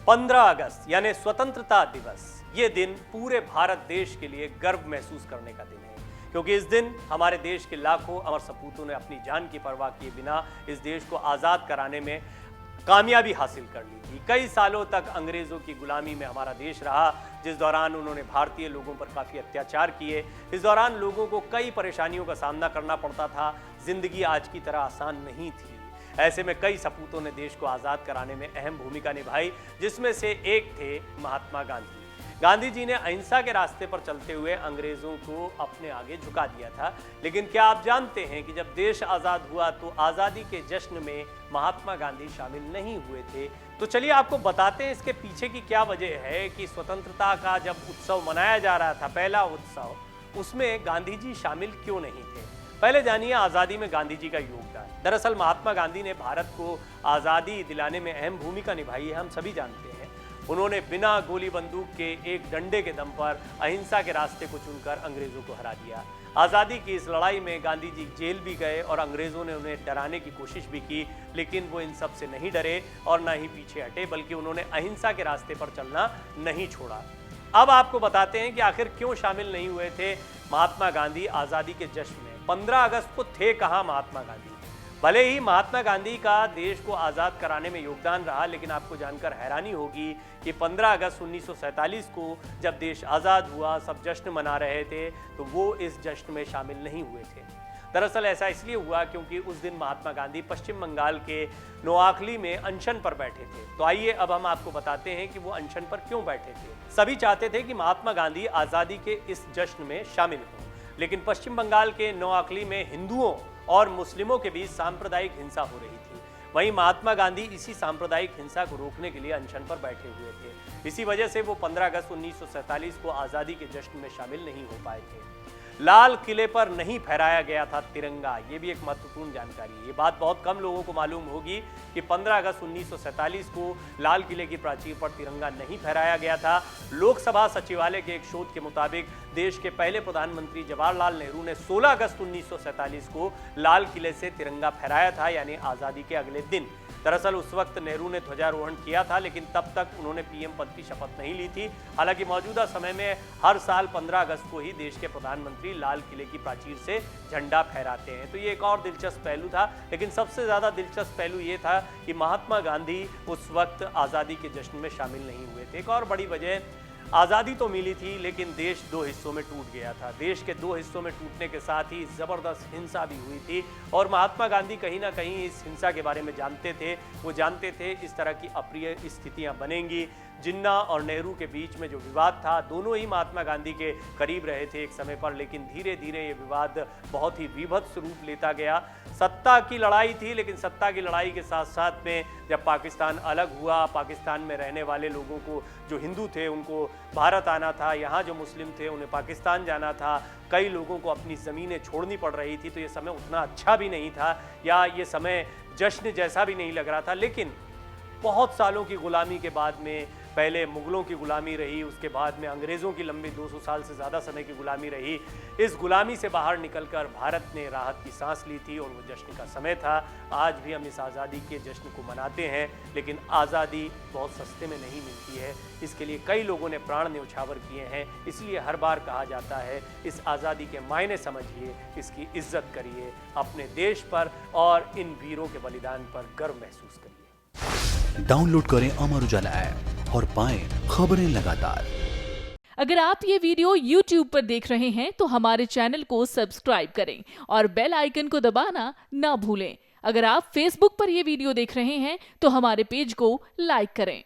15 अगस्त यानी स्वतंत्रता दिवस, ये दिन पूरे भारत देश के लिए गर्व महसूस करने का दिन है, क्योंकि इस दिन हमारे देश के लाखों अमर सपूतों ने अपनी जान की परवाह किए बिना इस देश को आज़ाद कराने में कामयाबी हासिल कर ली थी। कई सालों तक अंग्रेजों की गुलामी में हमारा देश रहा, जिस दौरान उन्होंने भारतीय लोगों पर काफ़ी अत्याचार किए। इस दौरान लोगों को कई परेशानियों का सामना करना पड़ता था। जिंदगी आज की तरह आसान नहीं थी। ऐसे में कई सपूतों ने देश को आज़ाद कराने में अहम भूमिका निभाई, जिसमें से एक थे महात्मा गांधी। गांधी जी ने अहिंसा के रास्ते पर चलते हुए अंग्रेजों को अपने आगे झुका दिया था। लेकिन क्या आप जानते हैं कि जब देश आज़ाद हुआ तो आज़ादी के जश्न में महात्मा गांधी शामिल नहीं हुए थे? तो चलिए आपको बताते हैं इसके पीछे की क्या वजह है कि स्वतंत्रता का जब उत्सव मनाया जा रहा था, पहला उत्सव, उसमें गांधी जी शामिल क्यों नहीं थे। पहले जानिए आज़ादी में गांधी जी का योगदान। दरअसल महात्मा गांधी ने भारत को आज़ादी दिलाने में अहम भूमिका निभाई है, हम सभी जानते हैं। उन्होंने बिना गोली बंदूक के एक डंडे के दम पर अहिंसा के रास्ते को चुनकर अंग्रेजों को हरा दिया। आज़ादी की इस लड़ाई में गांधी जी जेल भी गए और अंग्रेजों ने उन्हें डराने की कोशिश भी की, लेकिन वो इन सब से नहीं डरे और ना ही पीछे हटे, बल्कि उन्होंने अहिंसा के रास्ते पर चलना नहीं छोड़ा। अब आपको बताते हैं कि आखिर क्यों शामिल नहीं हुए थे महात्मा गांधी आज़ादी के जश्न में। 15 अगस्त को थे कहाँ महात्मा गांधी। भले ही महात्मा गांधी का देश को आज़ाद कराने में योगदान रहा, लेकिन आपको जानकर हैरानी होगी कि 15 अगस्त 1947 को जब देश आज़ाद हुआ, सब जश्न मना रहे थे, तो वो इस जश्न में शामिल नहीं हुए थे। दरअसल ऐसा इसलिए हुआ क्योंकि उस दिन महात्मा गांधी पश्चिम बंगाल के नोआखली में अनशन पर बैठे थे। तो आइए अब हम आपको बताते हैं कि वो अनशन पर क्यों बैठे थे। सभी चाहते थे कि महात्मा गांधी आज़ादी के इस जश्न में शामिल हों, लेकिन पश्चिम बंगाल के नोआखली में हिंदुओं और मुस्लिमों के बीच सांप्रदायिक हिंसा हो रही थी। वहीं महात्मा गांधी इसी सांप्रदायिक हिंसा को रोकने के लिए अनशन पर बैठे हुए थे। इसी वजह से वो 15 अगस्त 1947 को आज़ादी के जश्न में शामिल नहीं हो पाए थे। लाल किले पर नहीं फहराया गया था तिरंगा, ये भी एक महत्वपूर्ण जानकारी है। ये बात बहुत कम लोगों को मालूम होगी कि 15 अगस्त 1947 को लाल किले की प्राचीर पर तिरंगा नहीं फहराया गया था। लोकसभा सचिवालय के एक शोध के मुताबिक देश के पहले प्रधानमंत्री जवाहरलाल नेहरू ने 16 अगस्त 1947 को लाल किले से तिरंगा फहराया था, यानी आज़ादी के अगले दिन। दरअसल उस वक्त नेहरू ने ध्वजारोहण किया था, लेकिन तब तक उन्होंने पीएम पद की शपथ नहीं ली थी। हालांकि मौजूदा समय में हर साल 15 अगस्त को ही देश के प्रधानमंत्री लाल किले की प्राचीर से झंडा फहराते हैं। तो ये एक और दिलचस्प पहलू था, लेकिन सबसे ज़्यादा दिलचस्प पहलू ये था कि महात्मा गांधी उस वक्त आज़ादी के जश्न में शामिल नहीं हुए थे। एक और बड़ी वजह, आज़ादी तो मिली थी लेकिन देश दो हिस्सों में टूट गया था। देश के दो हिस्सों में टूटने के साथ ही ज़बरदस्त हिंसा भी हुई थी और महात्मा गांधी कहीं ना कहीं इस हिंसा के बारे में जानते थे। वो जानते थे इस तरह की अप्रिय स्थितियां बनेंगी। जिन्ना और नेहरू के बीच में जो विवाद था, दोनों ही महात्मा गांधी के करीब रहे थे एक समय पर, लेकिन धीरे धीरे ये विवाद बहुत ही विभत्स रूप लेता गया। सत्ता की लड़ाई थी, लेकिन सत्ता की लड़ाई के साथ साथ में जब पाकिस्तान अलग हुआ, पाकिस्तान में रहने वाले लोगों को, जो हिंदू थे उनको भारत आना था, यहाँ जो मुस्लिम थे उन्हें पाकिस्तान जाना था, कई लोगों को अपनी ज़मीनें छोड़नी पड़ रही थी। तो ये समय उतना अच्छा भी नहीं था, या ये समय जश्न जैसा भी नहीं लग रहा था। लेकिन बहुत सालों की गुलामी के बाद में, पहले मुगलों की गुलामी रही, उसके बाद में अंग्रेज़ों की लंबी 200 साल से ज़्यादा समय की गुलामी रही, इस गुलामी से बाहर निकलकर भारत ने राहत की सांस ली थी और वो जश्न का समय था। आज भी हम इस आज़ादी के जश्न को मनाते हैं, लेकिन आज़ादी बहुत सस्ते में नहीं मिलती है। इसके लिए कई लोगों ने प्राण न्यौछावर किए हैं। इसलिए हर बार कहा जाता है, इस आज़ादी के मायने समझिए, इसकी इज्जत करिए, अपने देश पर और इन वीरों के बलिदान पर गर्व महसूस करिए। डाउनलोड करें अमर उजाला ऐप और पाएं खबरें लगातार। अगर आप ये वीडियो YouTube पर देख रहे हैं तो हमारे चैनल को सब्सक्राइब करें और बेल आइकन को दबाना ना भूलें। अगर आप Facebook पर ये वीडियो देख रहे हैं तो हमारे पेज को लाइक करें।